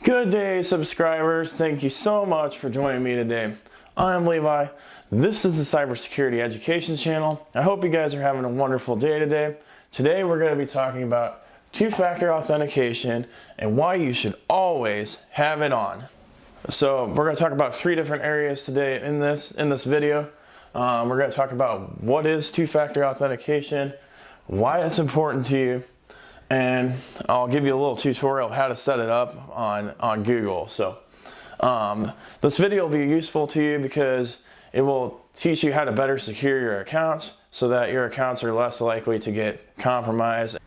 Good day, subscribers. Thank you so much for joining me today. I'm Levi. This is the Cybersecurity Education channel. I hope you guys are having a wonderful day today. Today we're going to be talking about two-factor authentication and why you should always have it on. So we're going to talk about three different areas today in this video. We're going to talk about what is two-factor authentication, why it's important to you, and I'll give you a little tutorial of how to set it up on Google. So this video will be useful to you because it will teach you how to better secure your accounts so that your accounts are less likely to get compromised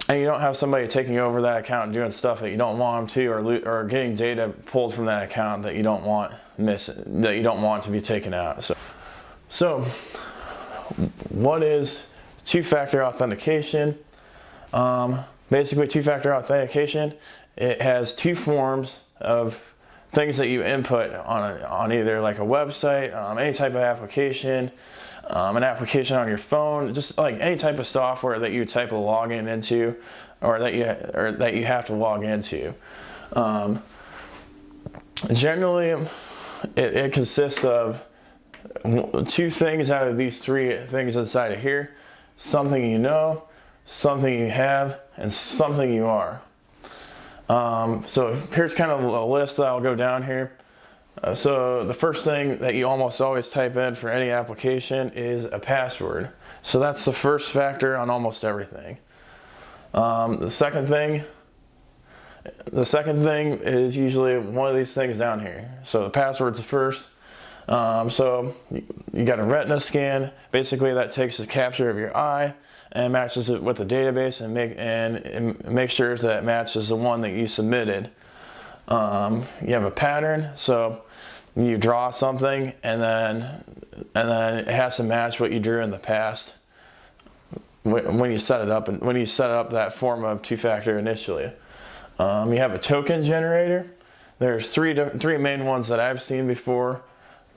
and you don't have somebody taking over that account and doing stuff that you don't want them to, or getting data pulled from that account that you don't want to be taken out. So what is two-factor authentication? Basically, two-factor authentication, it has two forms of things that you input on either like a website, any type of application, an application on your phone, just like any type of software that you type a login into, or that you have to log into. Generally, it consists of two things out of these three things inside of here: something you know, something you have, and something you are. So here's kind of a list that I'll go down here. So the first thing that you almost always type in for any application is a password. So that's the first factor on almost everything. The second thing is usually one of these things down here. So the password's the first. So you got a Retina Scan. Basically, that takes a capture of your eye and matches it with the database and make sure that it matches the one that you submitted. You have a pattern, so you draw something and then it has to match what you drew in the past when you set it up, and when you set up that form of two-factor initially. You have a token generator. There's three main ones that I've seen before: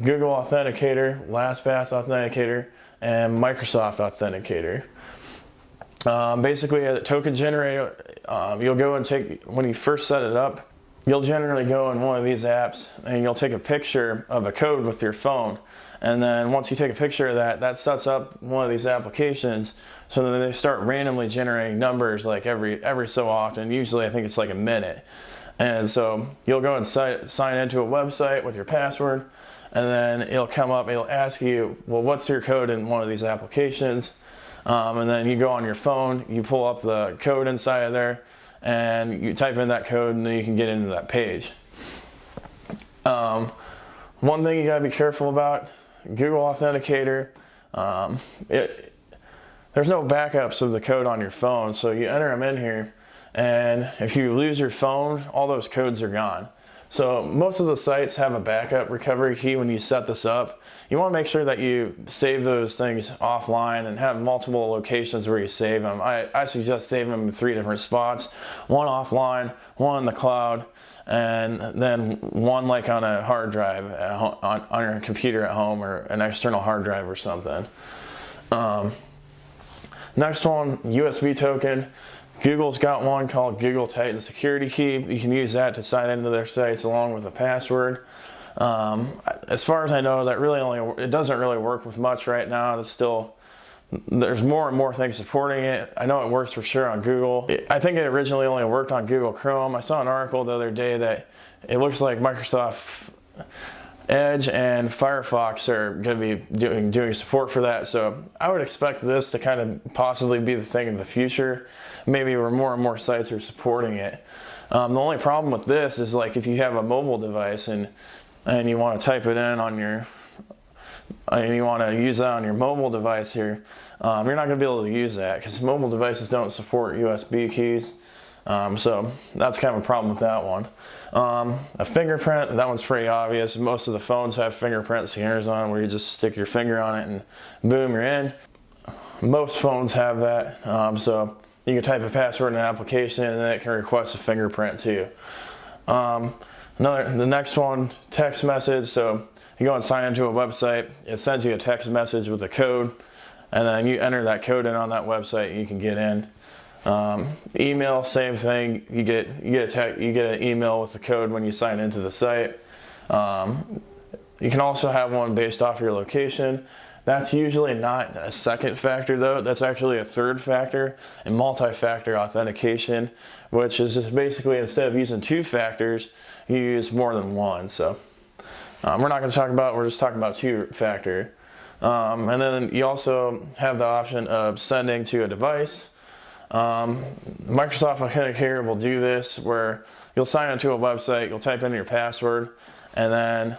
Google Authenticator, Lastpass Authenticator, and Microsoft Authenticator. Basically, a token generator, you'll go and when you first set it up, you'll generally go in one of these apps and you'll take a picture of a code with your phone. And then once you take a picture of that sets up one of these applications, so that they start randomly generating numbers like every so often. Usually I think it's like a minute. And so you'll go and sign into a website with your password, and then it'll come up, it'll ask you, well, what's your code in one of these applications? And then you go on your phone, you pull up the code inside of there, and you type in that code, and then you can get into that page. One thing you gotta be careful about: Google Authenticator, there's no backups of the code on your phone, so you enter them in here, and if you lose your phone, all those codes are gone. So most of the sites have a backup recovery key when you set this up. You want to make sure that you save those things offline and have multiple locations where you save them. I suggest saving them in 3 different spots: one offline, one in the cloud, and then one like on a hard drive on your computer at home, or an external hard drive or something. Next one, USB token. Google's got one called Untitled Security key. You can use that to sign into their sites along with a password. As far as I know, it doesn't really work with much right now. There's more and more things supporting it. I know it works for sure on Google. I think it originally only worked on Google Chrome. I saw an article the other day that it looks like Microsoft Edge and Firefox are going to be doing support for that. So I would expect this to kind of possibly be the thing in the future, maybe where more and more sites are supporting it. The only problem with this is, like, if you have a mobile device and you want to type it in on and you want to use that on your mobile device here, you're not going to be able to use that because mobile devices don't support USB keys. So that's kind of a problem with that one. A fingerprint, that one's pretty obvious. Most of the phones have fingerprint scanners on where you just stick your finger on it and boom, you're in. Most phones have that. So you can type a password in an application and then it can request a fingerprint too. The next one, text message. So you go and sign into a website, it sends you a text message with a code, and then you enter that code in on that website and you can get in. Email, same thing. You get an email with the code when you sign into the site. You can also have one based off your location. That's usually not a second factor though. That's actually a third factor in multi-factor authentication, which is just basically instead of using 2 factors, you use more than one. So we're not going to talk about, we're just talking about 2-factor. And then you also have the option of sending to a device. Microsoft Authenticator will do this where you'll sign into a website, you'll type in your password, and then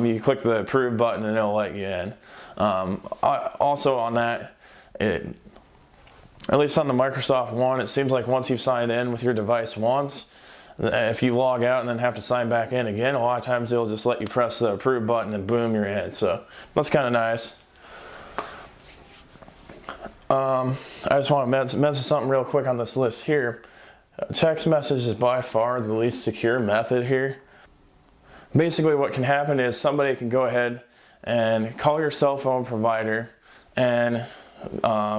you click the approve button and it'll let you in. Also on that, at least on the Microsoft one, it seems like once you've signed in with your device once, if you log out and then have to sign back in again, a lot of times they'll just let you press the approve button and boom, you're in. So that's kind of nice. I just want to mention something real quick on this list here. Text message is by far the least secure method here. Basically what can happen is somebody can go ahead and call your cell phone provider and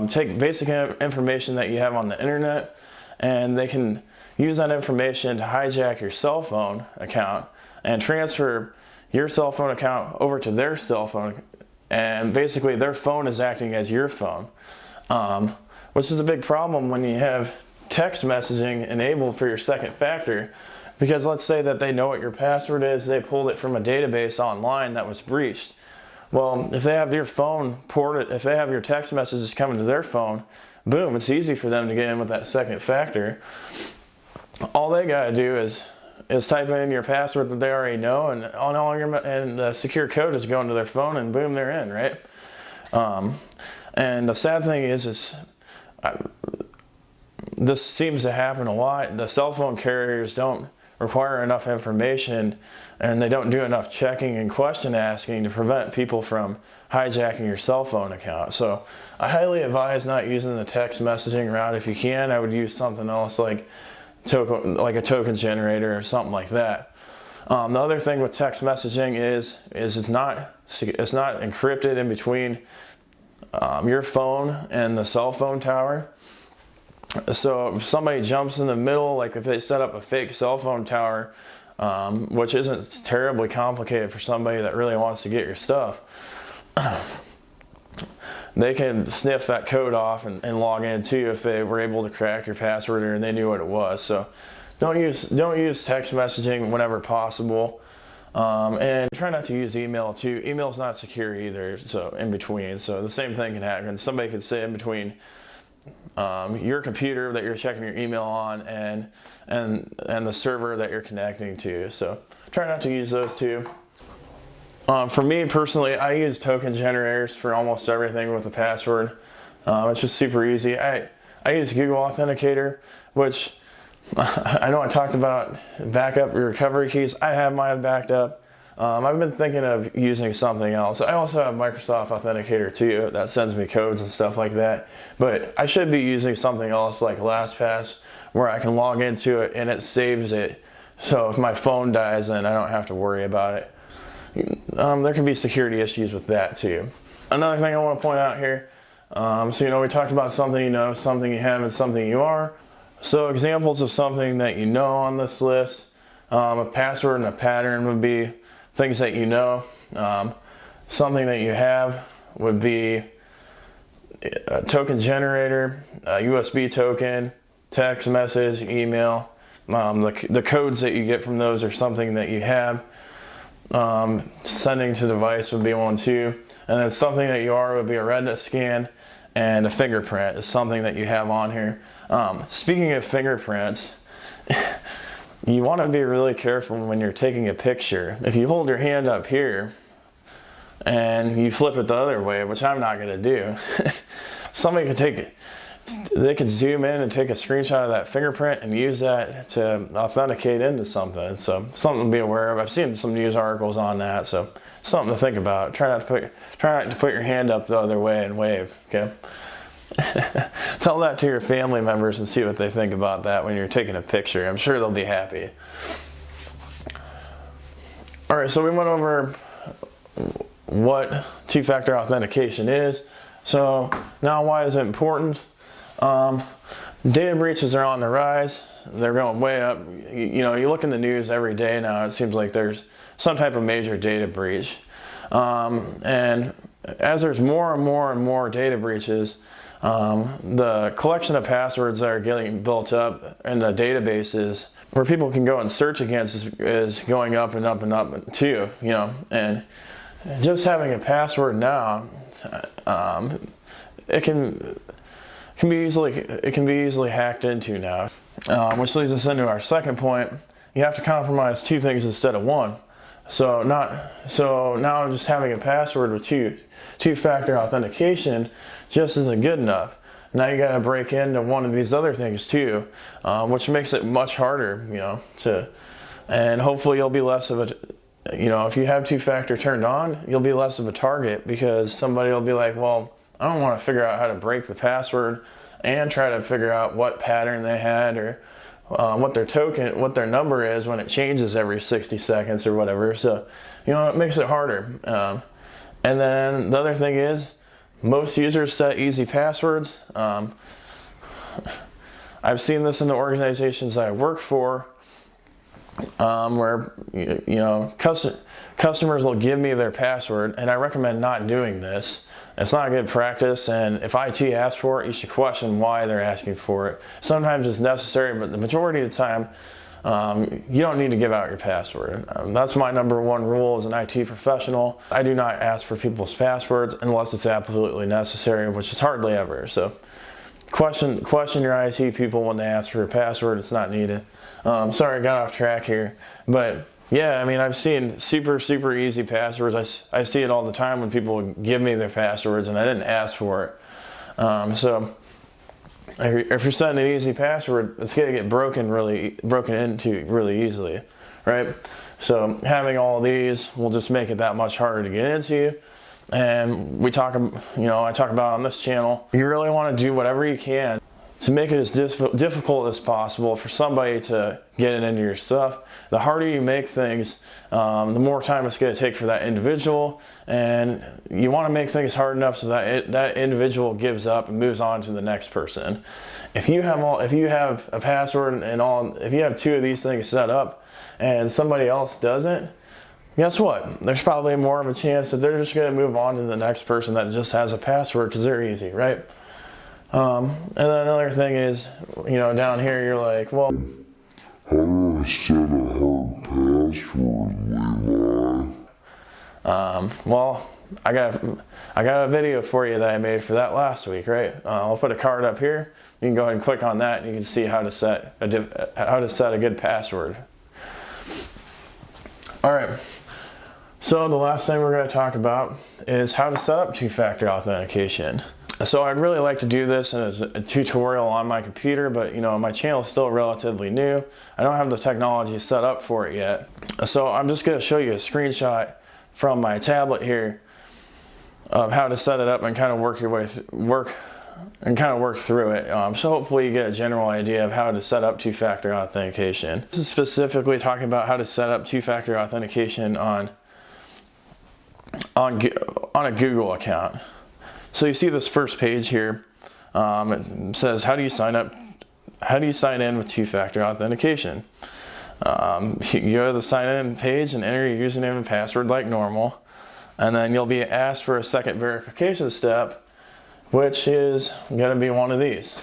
take basic information that you have on the internet, and they can use that information to hijack your cell phone account and transfer your cell phone account over to their cell phone, and basically their phone is acting as your phone, which is a big problem when you have text messaging enabled for your second factor, because let's say that they know what your password is, they pulled it from a database online that was breached. Well, if they have your phone ported, if they have your text messages coming to their phone, boom, it's easy for them to get in with that second factor. All they gotta do is type in your password that they already know, and and the secure code is going to their phone, and boom, they're in, right? And the sad thing is this seems to happen a lot. The cell phone carriers don't require enough information, and they don't do enough checking and question asking to prevent people from hijacking your cell phone account. So I highly advise not using the text messaging route. If you can, I would use something else like a token generator or something like that. The other thing with text messaging is it's not encrypted in between your phone and the cell phone tower. So if somebody jumps in the middle, like if they set up a fake cell phone tower, which isn't terribly complicated for somebody that really wants to get your stuff, they can sniff that code off and log in too if they were able to crack your password and they knew what it was. So don't use text messaging whenever possible, and try not to use email too. Email's not secure either, so in between. So the same thing can happen. Somebody could say in between your computer that you're checking your email on and the server that you're connecting to. So try not to use those two. For me personally, I use token generators for almost everything with a password. It's just super easy. I use Google Authenticator, which I know I talked about backup recovery keys. I have mine backed up. I've been thinking of using something else. I also have Microsoft Authenticator too that sends me codes and stuff like that. But I should be using something else like Lastpass, where I can log into it and it saves it. So if my phone dies, then I don't have to worry about it. There can be security issues with that too. Another thing I want to point out here, so we talked about something you know, something you have, and something you are. So examples of something that you know on this list, a password and a pattern would be things that you know. Something that you have would be a token generator, a USB token, text message, email. The codes that you get from those are something that you have. Sending to device would be one too. And then something that you are would be a Retina Scan, and a fingerprint is something that you have on here. Speaking of fingerprints, you want to be really careful when you're taking a picture. If you hold your hand up here and you flip it the other way, which I'm not going to do, somebody could they could zoom in and take a screenshot of that fingerprint and use that to authenticate into something. So something to be aware of. I've seen some news articles on that, so something to think about. Try not to put your hand up the other way and wave, okay? Tell that to your family members and see what they think about that when you're taking a picture. I'm sure they'll be happy. All right, so we went over what two-factor authentication is. So now, why is it important? Data breaches are on the rise. They're going way up. You know, you look in the news every day now, it seems like there's some type of major data breach. And as there's more and more and more data breaches, the collection of passwords that are getting built up in the databases where people can go and search against is going up and up and up too, you know. And just having a password now, it can be easily hacked into now. Which leads us into our second point. You have to compromise two things instead of one. So now just having a password with two-factor authentication just isn't good enough. Now you got to break into one of these other things too, which makes it much harder, you know, and hopefully you'll be less of a, you know, if you have two-factor turned on, you'll be less of a target because somebody will be like, well, I don't want to figure out how to break the password and try to figure out what pattern they had or what their number is when it changes every 60 seconds or whatever. So, you know, it makes it harder. And then the other thing is, most users set easy passwords. I've seen this in the organizations I work for, where you know customers will give me their password, and I recommend not doing this. It's not a good practice, and if IT asks for it, you should question why they're asking for it. Sometimes it's necessary, but the majority of the time, you don't need to give out your password. That's my number one rule as an IT professional. I do not ask for people's passwords unless it's absolutely necessary, which is hardly ever. So question your IT people when they ask for a password. It's not needed. Sorry, I got off track here, but yeah, I mean, I've seen super easy passwords. I see it all the time when people give me their passwords and I didn't ask for it. So if you're setting an easy password, it's going to get broken into really easily, right? So having all of these will just make it that much harder to get into. And I talk about on this channel, you really want to do whatever you can to make it as difficult as possible for somebody to get it into your stuff. The harder you make things, the more time it's going to take for that individual, and you want to make things hard enough so that that individual gives up and moves on to the next person. If you have a password and if you have two of these things set up and somebody else doesn't, guess what? There's probably more of a chance that they're just going to move on to the next person that just has a password because they're easy, right? And then another thing is, you know, down here you're like, well, how do I set a hard password, Levi? Well, I got a video for you that I made for that last week, right? I'll put a card up here. You can go ahead and click on that, and you can see how to set a good password. All right. So the last thing we're going to talk about is how to set up two-factor authentication. So I'd really like to do this as a tutorial on my computer, but you know, my channel is still relatively new. I don't have the technology set up for it yet. So I'm just going to show you a screenshot from my tablet here of how to set it up and kind of work through it. So hopefully you get a general idea of how to set up two-factor authentication. This is specifically talking about how to set up two-factor authentication on a Google account. So you see this first page here. It says, how do you sign in with two-factor authentication? You go to the sign in page and enter your username and password like normal. And then you'll be asked for a second verification step, which is going to be one of these.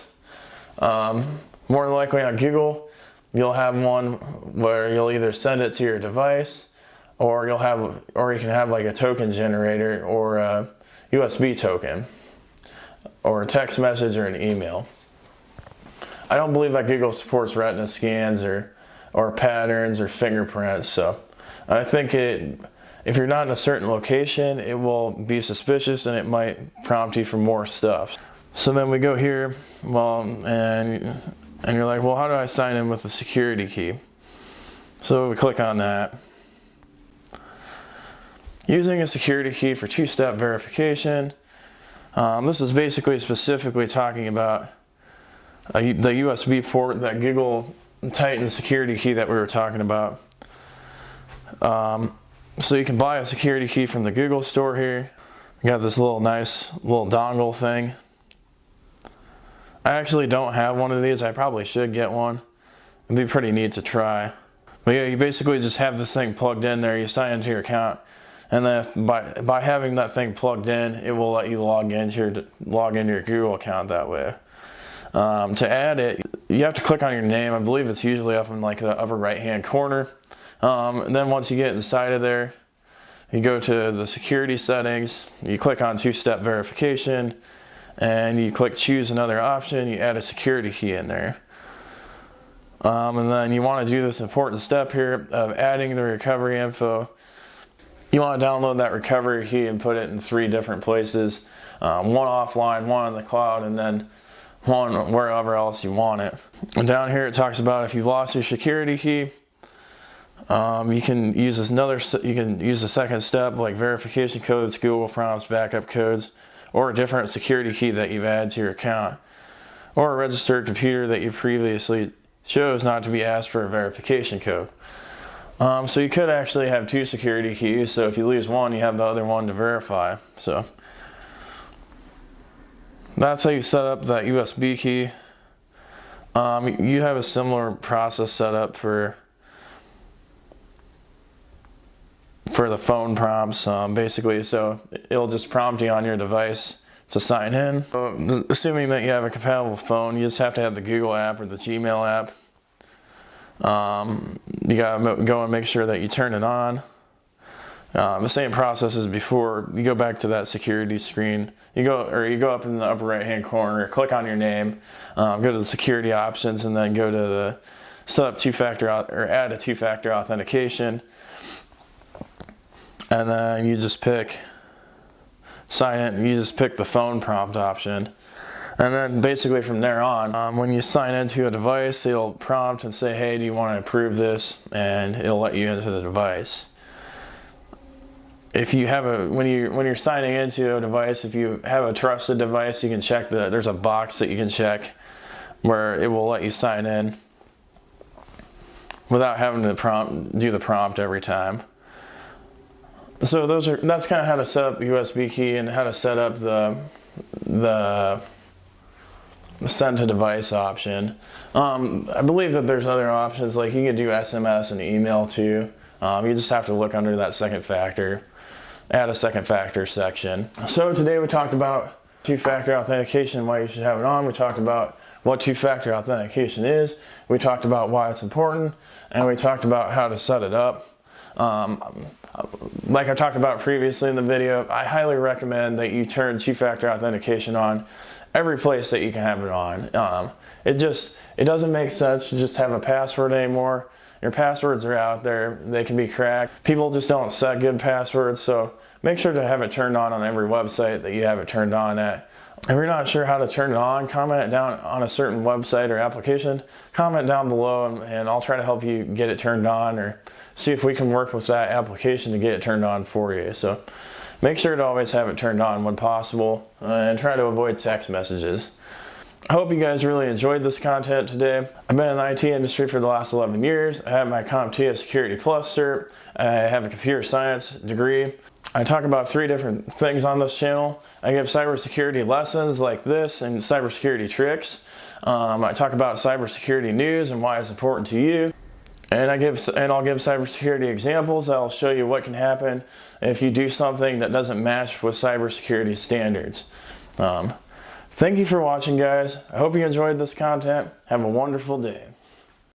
More than likely on Google, you'll have one where you'll either send it to your device, or you can have like a token generator or a USB token, or a text message or an email. I don't believe that Google supports Retina scans or patterns or fingerprints, so I think if you're not in a certain location, it will be suspicious and it might prompt you for more stuff. So then we go here, and you're like, well, how do I sign in with the security key? So we click on that. Using a security key for two-step verification. This is basically specifically talking about the USB port, that Google Titan security key that we were talking about. So you can buy a security key from the Google store here. We got this nice little dongle thing. I actually don't have one of these. I probably should get one. It'd be pretty neat to try. But yeah, you basically just have this thing plugged in there, you sign into your account, and then by having that thing plugged in, it will let you log into your Google account that way. To add it, you have to click on your name. I believe it's usually up in like the upper right hand corner. And then once you get inside of there, you go to the security settings, you click on two-step verification, and you click choose another option, you add a security key in there. And then you want to do this important step here of adding the recovery info. You want to download that recovery key and put it in 3 different places. One offline, one in the cloud, and then one wherever else you want it. And down here it talks about if you lost your security key, you can use the second step like verification codes, Google prompts, backup codes, or a different security key that you've added to your account, or a registered computer that you previously chose not to be asked for a verification code. So you could actually have 2 security keys, so if you lose one, you have the other one to verify. So that's how you set up that USB key. You have a similar process set up for the phone prompts, basically, so it'll just prompt you on your device to sign in. So, assuming that you have a compatible phone, you just have to have the Google app or the Gmail app. You gotta go and make sure that you turn it on. The same process as before. You go back to that security screen. You go up in the upper right hand corner, click on your name, go to the security options, and then go to the set up add a two-factor authentication. And then you just pick sign in, you just pick the phone prompt option. And then basically from there on, when you sign into a device, it'll prompt and say, hey, do you want to approve this? And it'll let you into the device. If you have when you're signing into a device, if you have a trusted device, you can check there's a box that you can check where it will let you sign in without having to do the prompt every time. So that's kind of how to set up the USB key and how to set up the send to device option. I believe that there's other options, like you can do SMS and email too. You just have to look under that second factor, add a second factor section. So today we talked about two-factor authentication, why you should have it on. We talked about what two-factor authentication is. We talked about why it's important, and we talked about how to set it up. Like I talked about previously in the video, I highly recommend that you turn two-factor authentication on every place that you can have it on. It doesn't make sense to just have a password anymore. Your passwords are out there, they can be cracked. People just don't set good passwords, so make sure to have it turned on every website that you have it turned on at. If you're not sure how to turn it on, comment down on a certain website or application, comment down below and I'll try to help you get it turned on or see if we can work with that application to get it turned on for you. So make sure to always have it turned on when possible and try to avoid text messages. I hope you guys really enjoyed this content today. I've been in the IT industry for the last 11 years. I have my CompTIA Security Plus cert. I have a computer science degree. I talk about 3 different things on this channel. I give cybersecurity lessons like this and cybersecurity tricks. I talk about cybersecurity news and why it's important to you. And I'll give cybersecurity examples. I'll show you what can happen if you do something that doesn't match with cybersecurity standards. Thank you for watching, guys. I hope you enjoyed this content. Have a wonderful day.